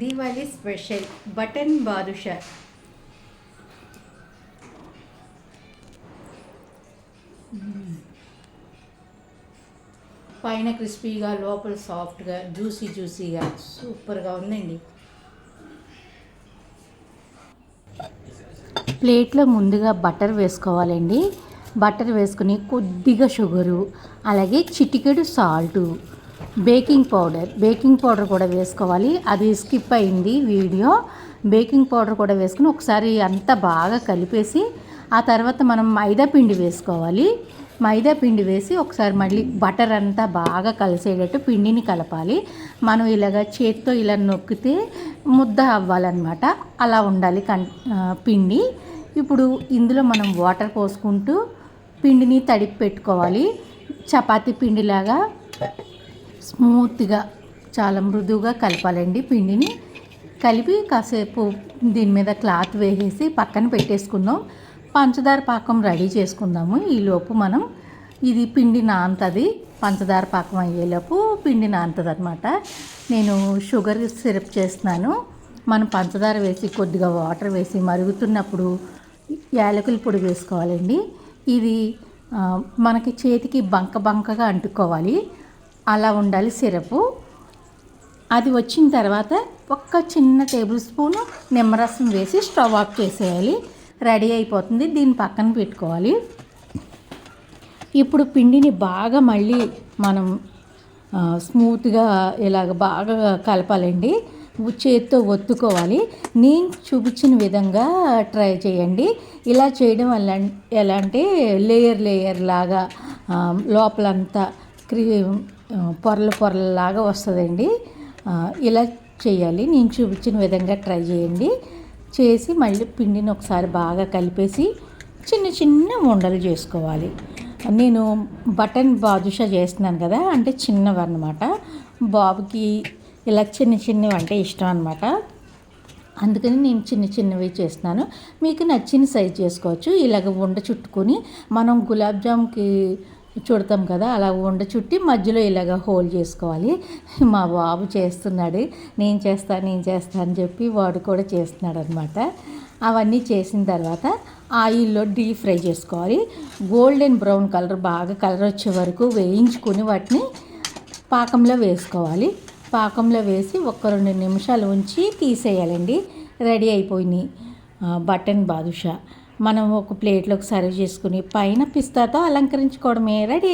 Diwali special button badusha. పైన క్రిస్పీగా, లోపల సాఫ్ట్గా, జ్యూసీగా సూపర్గా ఉందండి. ప్లేట్లో ముందుగా బటర్ వేసుకోవాలండి. బటర్ వేసుకుని కొద్దిగా షుగరు, అలాగే చిటికెడు సాల్టు, బేకింగ్ పౌడర్ కూడా వేసుకోవాలి. అది స్కిప్ అయింది వీడియో. బేకింగ్ పౌడర్ కూడా వేసుకుని ఒకసారి అంతా బాగా కలిపేసి ఆ తర్వాత మనం మైదా పిండి వేసుకోవాలి. మైదా పిండి వేసి ఒకసారి మళ్ళీ బటర్ అంతా బాగా కలిసేటట్టు పిండిని కలపాలి. మనం ఇలాగ చేత్తో ఇలా నొక్కితే ముద్ద అవ్వాలన్నమాట. అలా ఉండాలి పిండి. ఇప్పుడు ఇందులో మనం వాటర్ పోసుకుంటూ పిండిని తడిపి పెట్టుకోవాలి. చపాతీ పిండిలాగా స్మూత్గా, చాలా మృదువుగా కలపాలండి. పిండిని కలిపి కాసేపు దీని మీద క్లాత్ వేసేసి పక్కన పెట్టేసుకుందాం. పంచదార పాకం రెడీ చేసుకుందాము. ఈలోపు మనం ఇది పిండి నానుతుంది. పంచదార పాకం అయ్యేలోపు పిండి నానుతుంది అనమాట. నేను షుగర్ సిరప్ చేస్తున్నాను. మనం పంచదార వేసి కొద్దిగా వాటర్ వేసి మరుగుతున్నప్పుడు యాలకుల పొడి వేసుకోవాలండి. ఇది మనకి చేతికి బంకగా అంటుకోవాలి. అలా ఉండాలి సిరపు. అది వచ్చిన తర్వాత ఒక్క చిన్న టేబుల్ స్పూను నిమ్మరసం వేసి స్టవ్ ఆఫ్ చేసేయాలి. రెడీ అయిపోతుంది. దీన్ని పక్కన పెట్టుకోవాలి. ఇప్పుడు పిండిని బాగా మళ్ళీ మనం స్మూత్గా ఇలాగ బాగా కలపాలండి. చేతితో ఒత్తుకోవాలి. నేను చూపించిన విధంగా ట్రై చేయండి. ఇలా చేయడం వల్ల ఎలా అంటే లేయర్ లాగా లోపలంతా పొరలాగా వస్తుందండి. ఇలా చేయాలి. నేను చూపించిన విధంగా ట్రై చేయండి. చేసి మళ్ళీ పిండిని ఒకసారి బాగా కలిపేసి చిన్న ఉండలు చేసుకోవాలి. నేను బటన్ బాదుషా చేస్తున్నాను కదా, అంటే చిన్నవి అన్నమాట. బాబుకి ఇలా చిన్నవి అంటే ఇష్టం అనమాట. అందుకని నేను చిన్నవి చేస్తున్నాను. మీకు నచ్చిన సైజ్ చేసుకోవచ్చు. ఇలాగ ఉండ చుట్టుకొని మనం గులాబ్ జామ్కి చుడతాం కదా, అలా ఉండ చుట్టి మధ్యలో ఇలాగ హోల్ చేసుకోవాలి. మా బాబు చేస్తున్నాడు. నేను చేస్తా అని చెప్పి వాడు కూడా చేస్తున్నాడు అనమాట. అవన్నీ చేసిన తర్వాత ఆయిల్లో డీప్ ఫ్రై చేసుకోవాలి. గోల్డెన్ బ్రౌన్ బాగా కలర్ వచ్చే వరకు వేయించుకొని వాటిని పాకంలో వేసుకోవాలి. పాకంలో వేసి 1-2 నిమిషాలు ఉంచి తీసేయాలండి. రెడీ అయిపోయినాయి బటన్ బాదుషా. మనం ఒక ప్లేట్లోకి సర్వ్ చేసుకుని పైన పిస్తాతో అలంకరించుకోవడమే. రెడీ.